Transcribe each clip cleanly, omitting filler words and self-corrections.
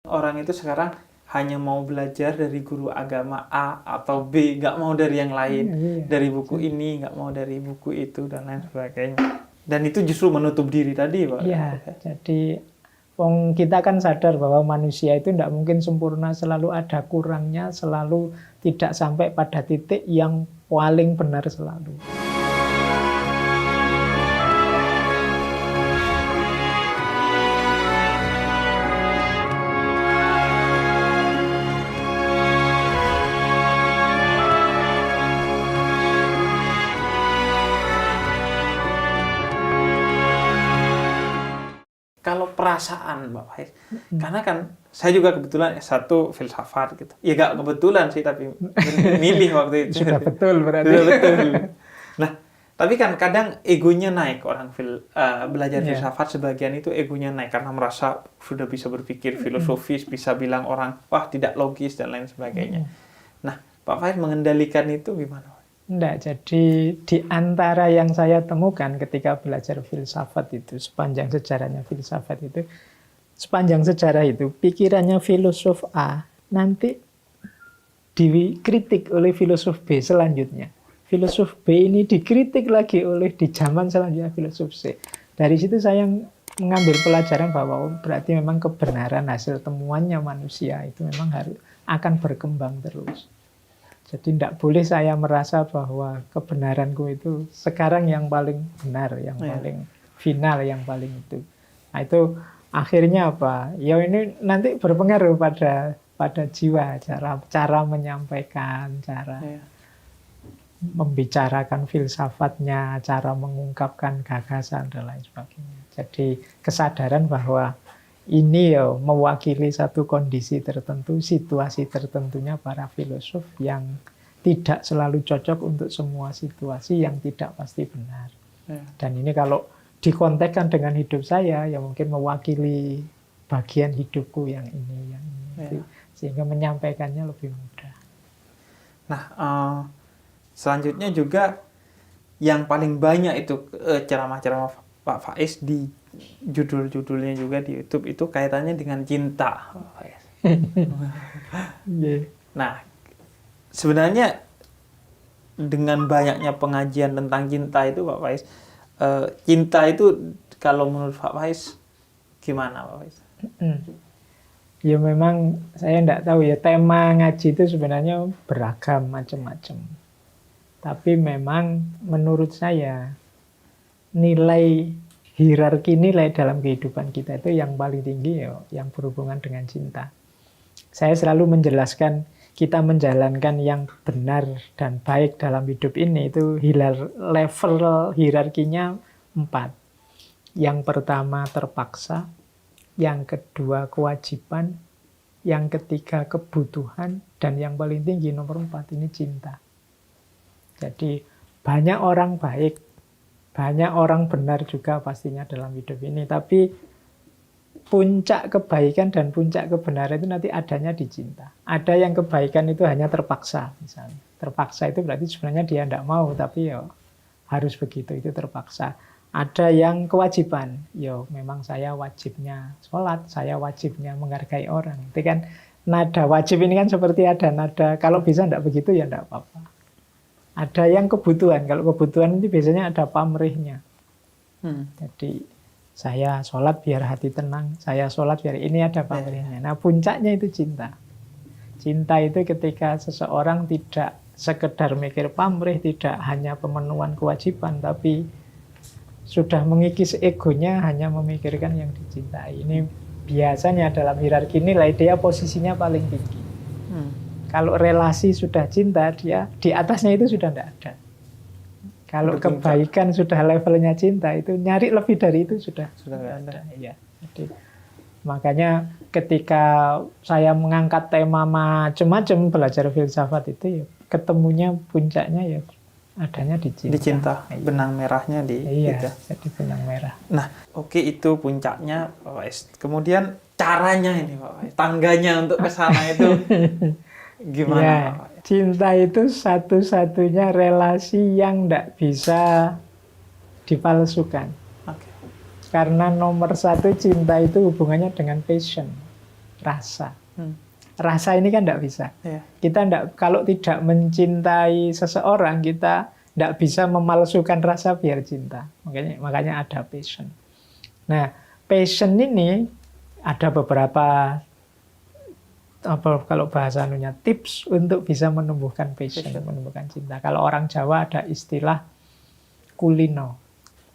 Orang itu sekarang hanya mau belajar dari guru agama A atau B, nggak mau dari yang lain, Iya. dari buku ini, nggak mau dari buku itu, dan lain sebagainya. Dan itu justru menutup diri tadi, Pak. Iya, jadi wong kita kan sadar bahwa manusia itu tidak mungkin sempurna, selalu ada kurangnya, selalu tidak sampai pada titik yang paling benar selalu. Kalau perasaan, Mbak Faiz, karena kan saya juga kebetulan S1 filsafat gitu. Ya nggak kebetulan sih, tapi milih waktu itu. Sudah betul berarti. Sudah betul. Nah, tapi kan kadang egonya naik orang belajar Iya. filsafat, sebagian itu egonya naik karena merasa sudah bisa berpikir filosofis, bisa bilang orang, wah tidak logis dan lain sebagainya. Nah, Pak Faiz mengendalikan itu gimana? Enggak, jadi di antara yang saya temukan ketika belajar filsafat itu, sepanjang sejarahnya filsafat itu, sepanjang sejarah itu, pikirannya filosof A nanti dikritik oleh filosof B selanjutnya. Filosof B ini dikritik lagi oleh di zaman selanjutnya filosof C. Dari situ saya mengambil pelajaran bahwa berarti memang kebenaran hasil temuannya manusia itu memang akan berkembang terus. Jadi tidak boleh saya merasa bahwa kebenaranku itu sekarang yang paling benar, yang paling final, yang paling itu. Nah itu akhirnya apa? Ya ini nanti berpengaruh pada jiwa, cara menyampaikan, cara membicarakan filsafatnya, cara mengungkapkan gagasan dan lain sebagainya. Jadi kesadaran bahwa ini ya mewakili satu kondisi tertentu, situasi tertentunya para filosof yang tidak selalu cocok untuk semua situasi, yang tidak pasti benar. Dan ini kalau dikontekskan dengan hidup saya, ya mungkin mewakili bagian hidupku yang ini, yang ini. Sehingga menyampaikannya lebih mudah. Nah, selanjutnya juga yang paling banyak itu ceramah-ceramah Pak Faiz di judul-judulnya juga di YouTube itu kaitannya dengan cinta. Nah, sebenarnya dengan banyaknya pengajian tentang cinta itu Pak Faiz, cinta itu kalau menurut Pak Faiz gimana Pak Faiz? Ya memang saya tidak tahu ya, tema ngaji itu sebenarnya beragam macam-macam. Tapi memang menurut saya nilai hierarki nilai dalam kehidupan kita itu yang paling tinggi ya yang berhubungan dengan cinta. Saya selalu menjelaskan kita menjalankan yang benar dan baik dalam hidup ini itu level hierarkinya 4. Yang pertama terpaksa, yang kedua kewajiban, yang ketiga kebutuhan, dan yang paling tinggi nomor 4 ini cinta. Jadi banyak orang baik, banyak orang benar juga pastinya dalam hidup ini. Tapi puncak kebaikan dan puncak kebenaran itu nanti adanya di cinta. Ada yang kebaikan itu hanya terpaksa misalnya. Terpaksa itu berarti sebenarnya dia tidak mau, tapi ya harus begitu, itu terpaksa. Ada yang kewajiban, ya memang saya wajibnya sholat, saya wajibnya menghargai orang. Itu kan nada wajib ini kan seperti ada nada, kalau bisa tidak begitu ya tidak apa-apa. Ada yang kebutuhan, kalau kebutuhan itu biasanya ada pamrihnya. Jadi saya sholat biar hati tenang, saya sholat biar ini ada pamrihnya. Nah puncaknya itu cinta. Cinta itu ketika seseorang tidak sekedar mikir pamrih, tidak hanya pemenuhan kewajiban, tapi sudah mengikis egonya hanya memikirkan yang dicintai. Ini biasanya dalam hierarki nilai dia posisinya paling tinggi. Kalau relasi sudah cinta, dia di atasnya itu sudah tidak ada. Kalau kebaikan sudah levelnya cinta, itu nyari lebih dari itu sudah tidak ada. Ya. Jadi, makanya ketika saya mengangkat tema macam-macam belajar filsafat itu, ya, ketemunya puncaknya ya adanya di cinta. Di cinta, benang merahnya di iya, jadi benang merah. Nah, oke, itu puncaknya Pak Faiz. Kemudian caranya ini Pak Faiz, tangganya untuk ke sana itu gimana ya, Pak Faiz? Cinta itu satu-satunya relasi yang tidak bisa dipalsukan. Okay. Karena nomor 1 cinta itu hubungannya dengan passion. rasa. Hmm. Rasa ini kan tidak bisa. Iya. Kita kalau tidak mencintai seseorang, kita tidak bisa memalsukan rasa biar cinta. Makanya ada passion. Nah, passion ini ada beberapa kalau bahasa anunya tips untuk bisa menumbuhkan passion, menumbuhkan cinta. Kalau orang Jawa ada istilah kulino.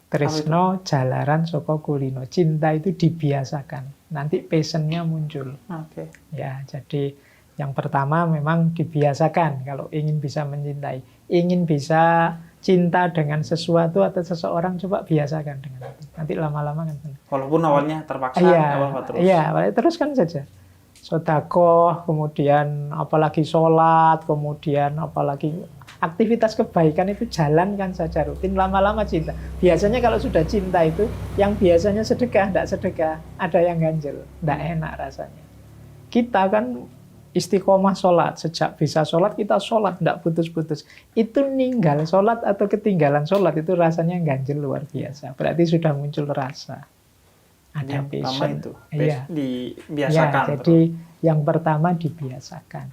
Tresno jalaran saka kulino. Cinta itu dibiasakan. Nanti passionnya muncul. Oke. Ya, jadi yang pertama memang dibiasakan kalau ingin bisa mencintai. Ingin bisa cinta dengan sesuatu atau seseorang, coba biasakan dengan itu. Nanti lama-lama kan. Walaupun awalnya terpaksa, Iya, nggak apa-apa terus. iya, teruskan saja. Sedekah, kemudian apalagi sholat, kemudian apalagi aktivitas kebaikan itu jalankan saja rutin, lama-lama cinta. Biasanya kalau sudah cinta itu, yang biasanya sedekah, tidak sedekah, ada yang ganjel, tidak enak rasanya. Kita kan istiqomah sholat, sejak bisa sholat kita sholat, tidak putus-putus. Itu ninggal sholat atau ketinggalan sholat itu rasanya ganjel luar biasa. Berarti sudah muncul rasa. Ada yang pertama passion. itu Iya. dibiasakan. Ya, jadi yang pertama dibiasakan.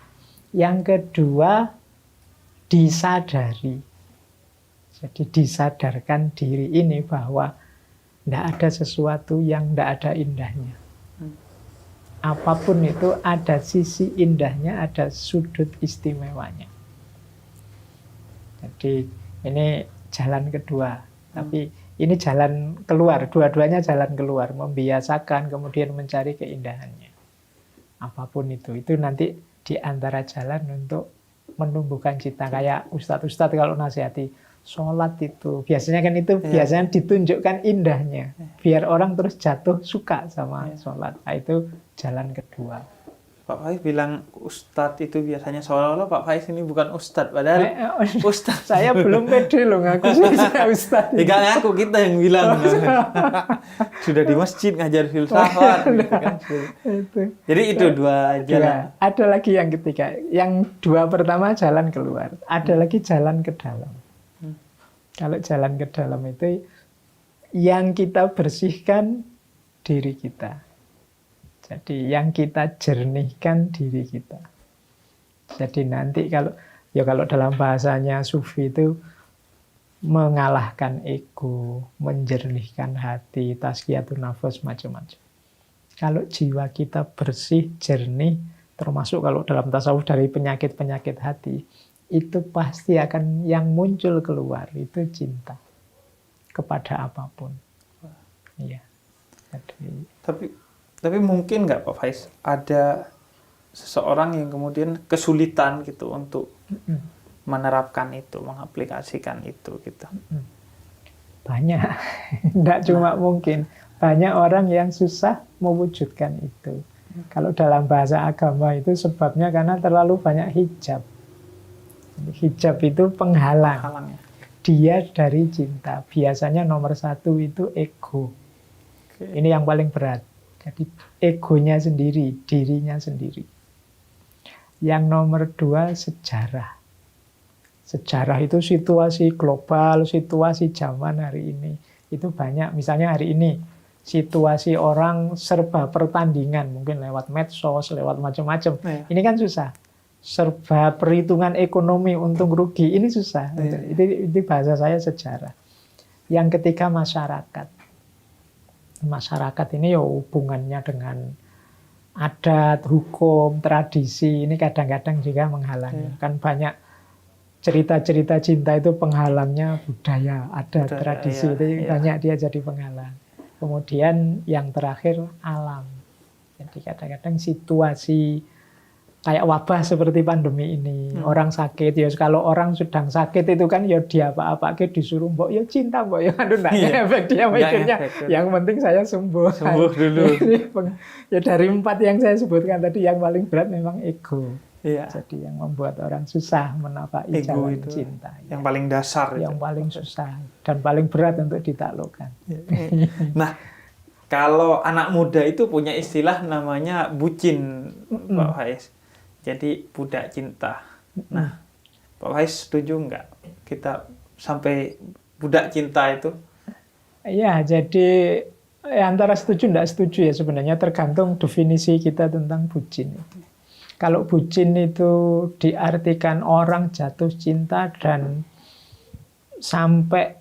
Yang kedua disadari. Jadi disadarkan diri ini bahwa tidak ada sesuatu yang tidak ada indahnya. Apapun itu ada sisi indahnya, ada sudut istimewanya. Jadi ini jalan kedua. Tapi ini jalan keluar, dua-duanya jalan keluar, membiasakan, kemudian mencari keindahannya. Apapun itu nanti di antara jalan untuk menumbuhkan cinta. Kayak ustadz-ustadz kalau nasihati, sholat itu, biasanya kan itu biasanya ditunjukkan indahnya, biar orang terus jatuh suka sama sholat. Nah, itu jalan kedua. Pak Faiz bilang ustadz itu biasanya seolah-olah Pak Faiz ini bukan ustadz, padahal ustadz. Saya belum pede loh ngaku saya ustadz. Tidak ngaku, kita yang bilang. Sudah di masjid ngajar filsafat. Gitu kan. Jadi itu dua jalan. Ada lagi yang ketiga. Yang dua pertama jalan keluar. Ada lagi jalan ke dalam. Kalau jalan ke dalam itu yang kita bersihkan diri kita. Jadi yang kita jernihkan diri kita. Jadi nanti kalau dalam bahasanya sufi itu mengalahkan ego, menjernihkan hati, tazkiyatun nafas, macam-macam. Kalau jiwa kita bersih, jernih, termasuk kalau dalam tasawuf dari penyakit-penyakit hati, itu pasti akan yang muncul keluar itu cinta kepada apapun. Iya. Tapi mungkin nggak Pak Faiz ada seseorang yang kemudian kesulitan gitu untuk menerapkan itu, mengaplikasikan itu gitu. Banyak, tidak cuma mungkin. Banyak orang yang susah mewujudkan itu. Kalau dalam bahasa agama itu sebabnya karena terlalu banyak hijab. Hijab itu penghalang. Dia dari cinta. Biasanya nomor satu itu ego. Ini yang paling berat. Jadi egonya sendiri, dirinya sendiri. Yang nomor dua sejarah. Sejarah itu situasi global, situasi zaman hari ini. Itu banyak, misalnya hari ini situasi orang serba pertandingan, mungkin lewat medsos, lewat macam-macam. Ini kan susah. Serba perhitungan ekonomi untung rugi, ini susah. Itu bahasa saya sejarah. Yang ketiga masyarakat. Masyarakat ini ya hubungannya dengan adat, hukum, tradisi, ini kadang-kadang juga menghalangi. Kan banyak cerita-cerita cinta itu penghalangnya budaya, adat, tradisi, itu banyak dia jadi penghalang. Kemudian yang terakhir alam. Jadi kadang-kadang situasi kayak wabah seperti pandemi ini, orang sakit, ya kalau orang sedang sakit itu kan ya dia apa-apa disuruh mbok ya cinta mbok ya aduh efek dia mikirnya yang penting saya sembuh dulu. Ya dari 4 yang saya sebutkan tadi yang paling berat memang ego. Jadi yang membuat orang susah menapaki jalan itu cinta. Yang paling dasar. Yang paling susah dan paling berat untuk ditaklukkan. Nah, kalau anak muda itu punya istilah namanya bucin, Pak Faiz. Jadi budak cinta. Nah, Pak Faiz setuju nggak kita sampai budak cinta itu? Iya, jadi Antara setuju tidak setuju ya sebenarnya tergantung definisi kita tentang bucin. Kalau bucin itu diartikan orang jatuh cinta dan sampai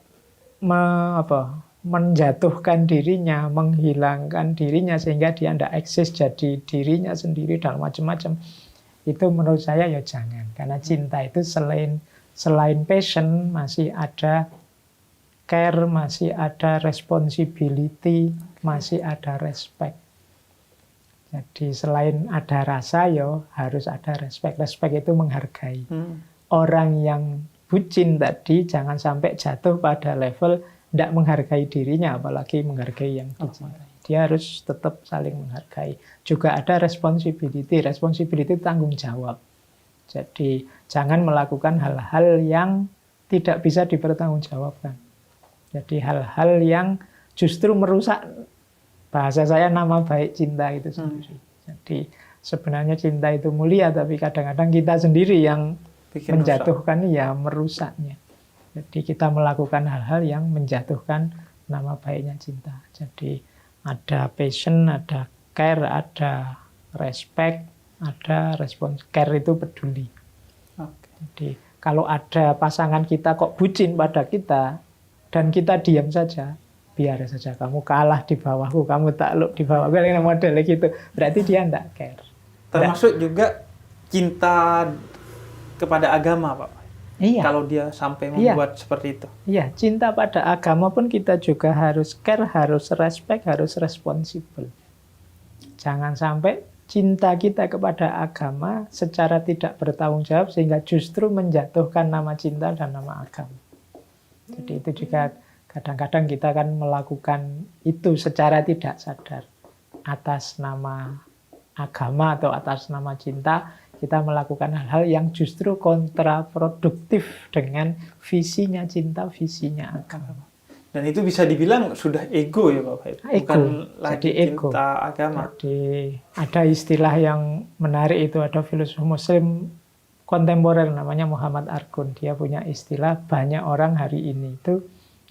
menjatuhkan dirinya, menghilangkan dirinya sehingga dia tidak eksis jadi dirinya sendiri dan macam-macam. Itu menurut saya ya jangan. Karena cinta itu selain passion masih ada care, masih ada responsibility, masih ada respect. Jadi selain ada rasa ya harus ada respect. Respect itu menghargai. Orang yang bucin tadi jangan sampai jatuh pada level tidak menghargai dirinya, apalagi menghargai yang dicintai. Dia harus tetap saling menghargai. Juga ada responsibility. Responsibility itu tanggung jawab. Jadi jangan melakukan hal-hal yang tidak bisa dipertanggungjawabkan. Jadi hal-hal yang justru merusak, bahasa saya, nama baik cinta itu sendiri. Jadi sebenarnya cinta itu mulia, tapi kadang-kadang kita sendiri yang menjatuhkan, ya merusaknya. Jadi kita melakukan hal-hal yang menjatuhkan nama baiknya cinta. Jadi ada passion, ada care, ada respect, ada respons. Care itu peduli. Jadi kalau ada pasangan kita kok bucin pada kita dan kita diam saja, biar saja kamu kalah di bawahku, kamu takluk di bawahku, modelnya gitu. Berarti dia tidak care. Termasuk juga cinta kepada agama, Pak. Iya. Kalau dia sampai membuat seperti itu. Iya, cinta pada agama pun kita juga harus care, harus respect, harus responsible. Jangan sampai cinta kita kepada agama secara tidak bertanggung jawab sehingga justru menjatuhkan nama cinta dan nama agama. Jadi itu juga kadang-kadang kita kan melakukan itu secara tidak sadar. Atas nama agama atau atas nama cinta, kita melakukan hal-hal yang justru kontraproduktif dengan visinya cinta, visinya agama. Dan itu bisa dibilang sudah ego ya Bapak? Bukan lagi ego. cinta agama. Jadi ada istilah yang menarik itu, ada filsuf muslim kontemporer namanya Muhammad Argun. Dia punya istilah, banyak orang hari ini itu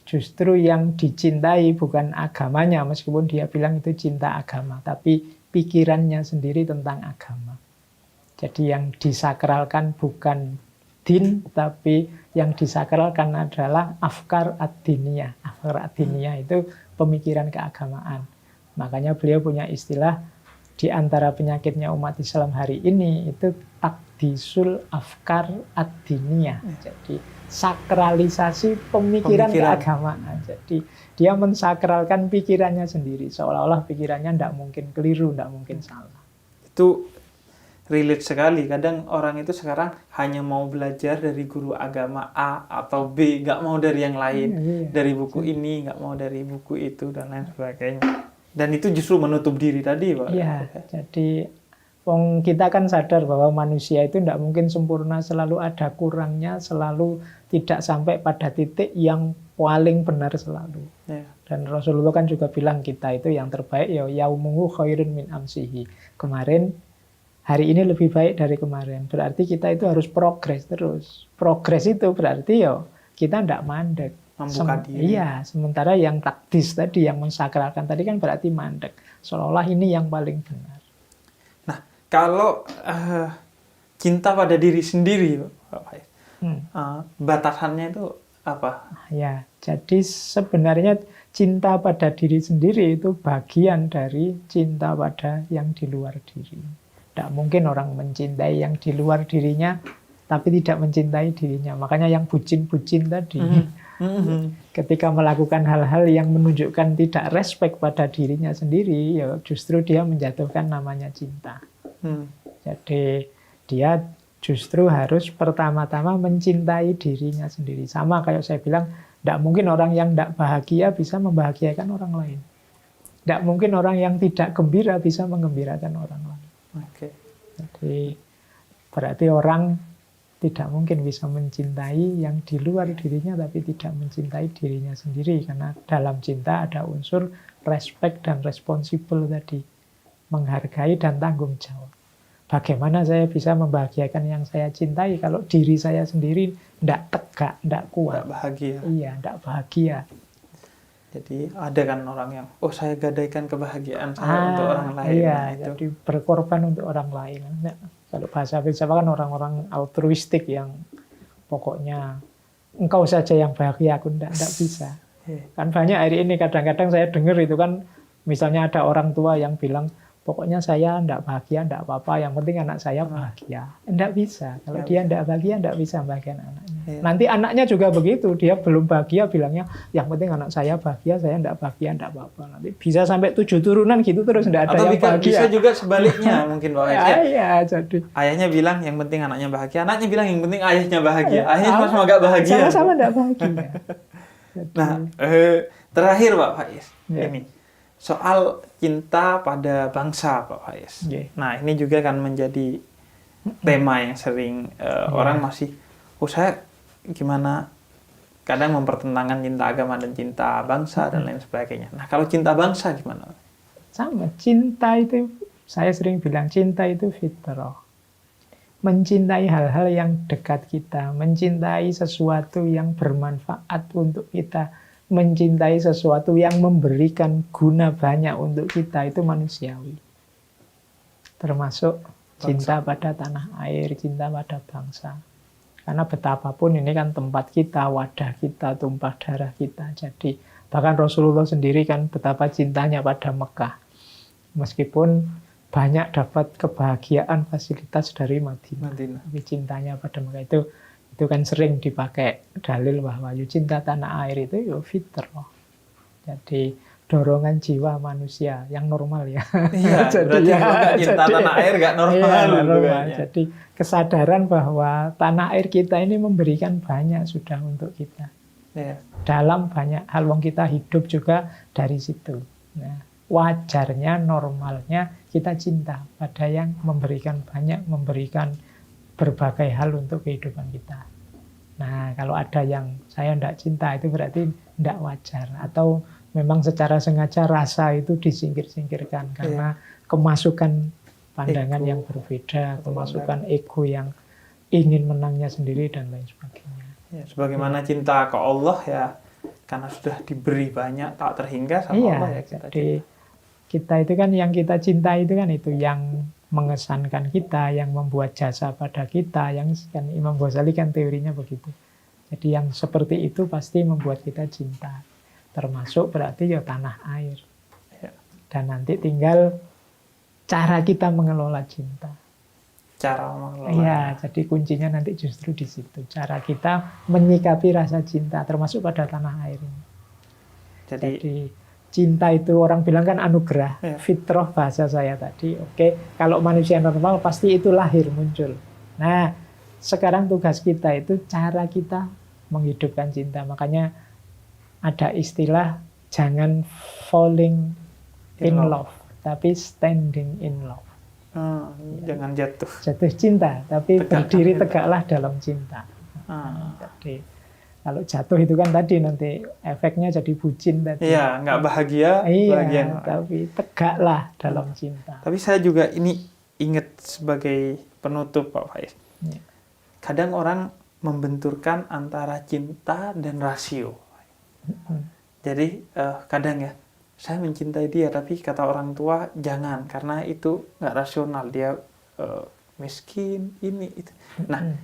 justru yang dicintai bukan agamanya, meskipun dia bilang itu cinta agama, tapi pikirannya sendiri tentang agama. Jadi yang disakralkan bukan din, tapi yang disakralkan adalah afkar ad-diniyah. Afkar ad-diniyah itu pemikiran keagamaan. Makanya beliau punya istilah, di antara penyakitnya umat Islam hari ini itu takdisul afkar ad-diniyah. Jadi sakralisasi pemikiran keagamaan. Jadi dia mensakralkan pikirannya sendiri, seolah-olah pikirannya tidak mungkin keliru, tidak mungkin salah. Itu relate sekali. Kadang orang itu sekarang hanya mau belajar dari guru agama A atau B, nggak mau dari yang lain, dari buku ini, nggak mau dari buku itu, dan lain sebagainya. Dan itu justru menutup diri tadi, Pak. Iya, jadi kita kan sadar bahwa manusia itu tidak mungkin sempurna, selalu ada kurangnya, selalu tidak sampai pada titik yang paling benar selalu. Ya. Dan Rasulullah kan juga bilang kita itu yang terbaik, ya yaumuhu khairun min amsihi. Kemarin, hari ini lebih baik dari kemarin. Berarti kita itu harus progres terus. Progres itu berarti ya kita tidak mandek. Membuka diri. Iya, sementara yang takdis tadi, yang mensakralkan tadi kan berarti mandek. Seolah-olah ini yang paling benar. Nah, kalau cinta pada diri sendiri, Pak, batasannya itu apa? Ya, jadi sebenarnya cinta pada diri sendiri itu bagian dari cinta pada yang di luar diri. Tidak mungkin orang mencintai yang di luar dirinya, tapi tidak mencintai dirinya. Makanya yang bucin-bucin tadi, ketika melakukan hal-hal yang menunjukkan tidak respect pada dirinya sendiri, ya justru dia menjatuhkan namanya cinta. Jadi dia justru harus pertama-tama mencintai dirinya sendiri. Sama kayak saya bilang, tidak mungkin orang yang tidak bahagia bisa membahagiakan orang lain. Tidak mungkin orang yang tidak gembira bisa menggembirakan orang lain. Okay. Jadi berarti orang tidak mungkin bisa mencintai yang di luar dirinya tapi tidak mencintai dirinya sendiri, karena dalam cinta ada unsur respect dan responsible tadi, menghargai dan tanggung jawab. Bagaimana saya bisa membahagiakan yang saya cintai kalau diri saya sendiri tidak tegak, tidak kuat, tidak bahagia. Iya, tidak bahagia. Jadi ada kan orang yang, oh saya gadaikan kebahagiaan saya untuk orang lain. Iya, Nah, itu. jadi berkorban untuk orang lain. Nah, kalau bahasa filsafat kan orang-orang altruistik yang pokoknya engkau saja yang bahagia, aku enggak bisa. Kan banyak hari ini kadang-kadang saya dengar itu kan, misalnya ada orang tua yang bilang, pokoknya saya enggak bahagia, enggak apa-apa, yang penting anak saya bahagia. Enggak bisa. Kalau dia enggak bahagia, enggak bisa bahagian anaknya. Nanti anaknya juga begitu, dia belum bahagia bilangnya, yang penting anak saya bahagia, saya enggak bahagia, enggak apa-apa. Nanti bisa sampai 7 turunan gitu terus enggak ada Atau yang bahagia. bisa juga sebaliknya mungkin Pak Faiz. Iya, jadi Ayahnya bilang yang penting anaknya bahagia, anaknya bilang yang penting ayahnya bahagia. Ayahnya sama-sama enggak bahagia. Sama-sama enggak bahagia. Jadi, Nah, terakhir Pak Faiz, Ya. ini soal cinta pada bangsa Pak Faiz. Ya. Nah, ini juga kan menjadi tema yang sering orang masih, saya gimana kadang mempertentangkan cinta agama dan cinta bangsa dan lain sebagainya. Nah, kalau cinta bangsa gimana? sama, cinta itu, saya sering bilang cinta itu fitrah. Mencintai hal-hal yang dekat kita, mencintai sesuatu yang bermanfaat untuk kita, mencintai sesuatu yang memberikan guna banyak untuk kita, itu manusiawi. Termasuk cinta pada tanah air, cinta pada bangsa. Karena betapapun ini kan tempat kita, wadah kita, tumpah darah kita. Jadi bahkan Rasulullah sendiri kan betapa cintanya pada Mekah. Meskipun banyak dapat kebahagiaan fasilitas dari Madinah. Tapi cintanya pada Mekah itu kan sering dipakai dalil bahwa cinta tanah air itu fitrah. Jadi dorongan jiwa manusia yang normal ya. Iya, jadi berarti cinta tanah air nggak normal. Iya, normal. Jadi kesadaran bahwa tanah air kita ini memberikan banyak sudah untuk kita. Iya. Dalam banyak hal, wong kita hidup juga dari situ. Nah, wajarnya, normalnya kita cinta pada yang memberikan banyak, memberikan berbagai hal untuk kehidupan kita. Nah, kalau ada yang saya tidak cinta, itu berarti tidak wajar. Atau memang secara sengaja rasa itu disingkir-singkirkan karena kemasukan pandangan yang berbeda, kemasukan ego yang ingin menangnya sendiri dan lain sebagainya. Ya, sebagaimana cinta ke Allah ya, karena sudah diberi banyak tak terhingga sama Allah ya. Jadi kita itu kan yang kita cinta itu kan itu yang mengesankan kita, yang membuat jasa pada kita, yang kan Imam Ghazali kan teorinya begitu. Jadi yang seperti itu pasti membuat kita cinta. Termasuk berarti ya tanah air. Dan nanti tinggal cara kita mengelola cinta. Cara mengelola. Iya, jadi kuncinya nanti justru di situ. Cara kita menyikapi rasa cinta, termasuk pada tanah air ini. Jadi cinta itu orang bilang kan anugerah, fitrah bahasa saya tadi. Oke, kalau manusia normal pasti itu lahir muncul. Nah, sekarang tugas kita itu cara kita menghidupkan cinta. Makanya ada istilah jangan falling in love, tapi standing in love. Jangan jatuh Cinta, tapi berdiri tegaklah dalam cinta. Jadi kalau jatuh itu kan tadi nanti efeknya jadi bucin tadi. Iya, nggak bahagia. Iya, tapi tegaklah dalam cinta. Tapi saya juga ini ingat sebagai penutup Pak Faiz. Ya. Kadang orang membenturkan antara cinta dan rasio. Jadi kadang ya, saya mencintai dia, tapi kata orang tua jangan, karena itu nggak rasional, dia miskin, ini itu. Nah,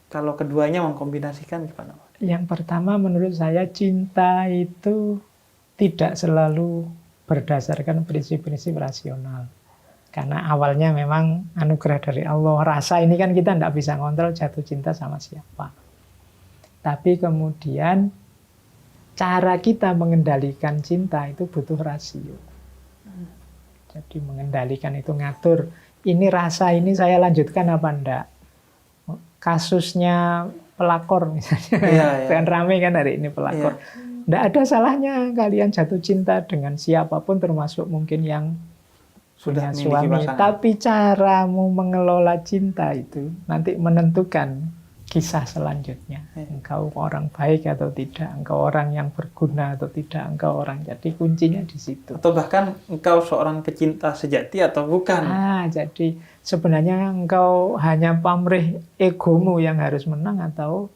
kalau keduanya mengkombinasikan gimana Pak? Yang pertama menurut saya cinta itu tidak selalu berdasarkan prinsip-prinsip rasional. Karena awalnya memang anugerah dari Allah. Rasa ini kan kita tidak bisa ngontrol jatuh cinta sama siapa. Tapi kemudian cara kita mengendalikan cinta itu butuh rasio. Jadi mengendalikan itu ngatur. Ini rasa ini saya lanjutkan apa enggak. Kasusnya pelakor misalnya. Kan rame kan hari ini pelakor. Enggak ada salahnya kalian jatuh cinta dengan siapapun termasuk mungkin yang sudah suami. Tapi caramu mengelola cinta itu nanti menentukan kisah selanjutnya. Engkau orang baik atau tidak, engkau orang yang berguna atau tidak, engkau orang. Jadi kuncinya di situ. Atau bahkan engkau seorang pecinta sejati atau bukan. Jadi sebenarnya engkau hanya pamrih egomu yang harus menang atau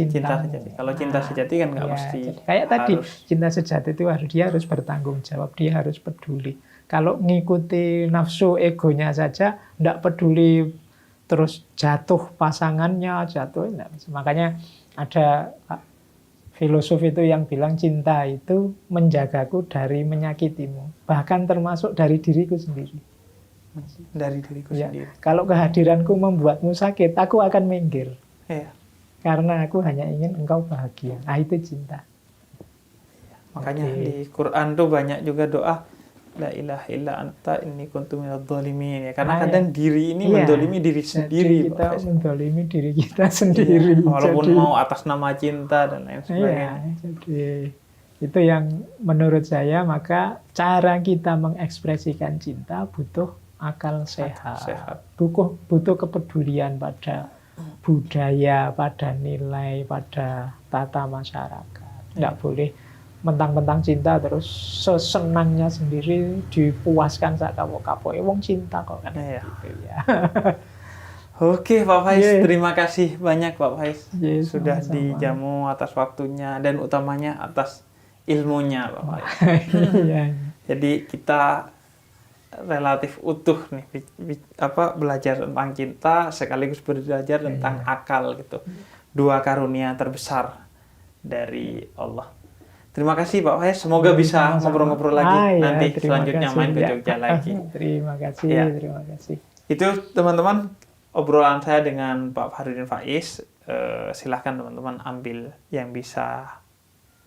Cinta sejati. Kalau cinta sejati kan nggak ya, mesti kayak tadi harus. cinta sejati itu dia harus bertanggung jawab, dia harus peduli. Kalau ngikuti nafsu egonya saja, nggak peduli, terus jatuh pasangannya, jatuh enggak bisa. Makanya ada filosof itu yang bilang cinta itu menjagaku dari menyakitimu, bahkan termasuk dari diriku sendiri. Dari diriku Ya, sendiri. kalau kehadiranku membuatmu sakit, aku akan minggir. Iya. Karena aku hanya ingin engkau bahagia. Nah, itu cinta. Makanya Oke. di Quran tuh banyak juga doa la ilaha illa anta inni kuntu minadh dhalimin ya. Karena kadang diri ini Iya. mendolimi diri Jadi sendiri, kita Pak Faiz. mendolimi diri kita sendiri. Iya, walaupun Jadi, mau atas nama cinta dan lain iya, sebagainya. jadi itu yang menurut saya, maka cara kita mengekspresikan cinta butuh akal sehat. Sehat. Butuh kepedulian pada budaya, pada nilai, pada tata masyarakat. Nggak boleh mentang-mentang cinta terus sesenangnya sendiri dipuaskan sak kapok-kapok. Wong cinta kok kan. Iya. Gitu ya. Oke, Pak Faiz, Iya. terima kasih banyak Pak Faiz Iya, sudah sama-sama. dijamu atas waktunya dan utamanya atas ilmunya, Pak Faiz. Iya. Jadi kita relatif utuh nih belajar tentang cinta sekaligus belajar tentang akal gitu. Dua karunia terbesar dari Allah. Terima kasih Pak Faiz, semoga bisa Sama-sama. ngobrol-ngobrol lagi iya, nanti terima selanjutnya kasih. main ke Ya. Jogja lagi. Terima kasih, Ya. terima kasih. Itu teman-teman obrolan saya dengan Pak Fahrudin Faiz. Silahkan teman-teman ambil yang bisa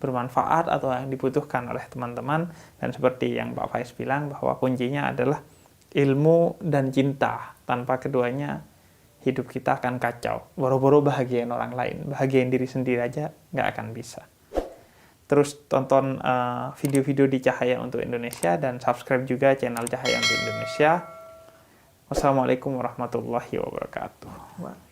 bermanfaat atau yang dibutuhkan oleh teman-teman. Dan seperti yang Pak Faiz bilang bahwa kuncinya adalah ilmu dan cinta. Tanpa keduanya hidup kita akan kacau. Boro-boro bahagiain orang lain, bahagiain diri sendiri aja nggak akan bisa. Terus tonton video-video di Cahaya untuk Indonesia dan subscribe juga channel Cahaya untuk Indonesia. Wassalamualaikum warahmatullahi wabarakatuh.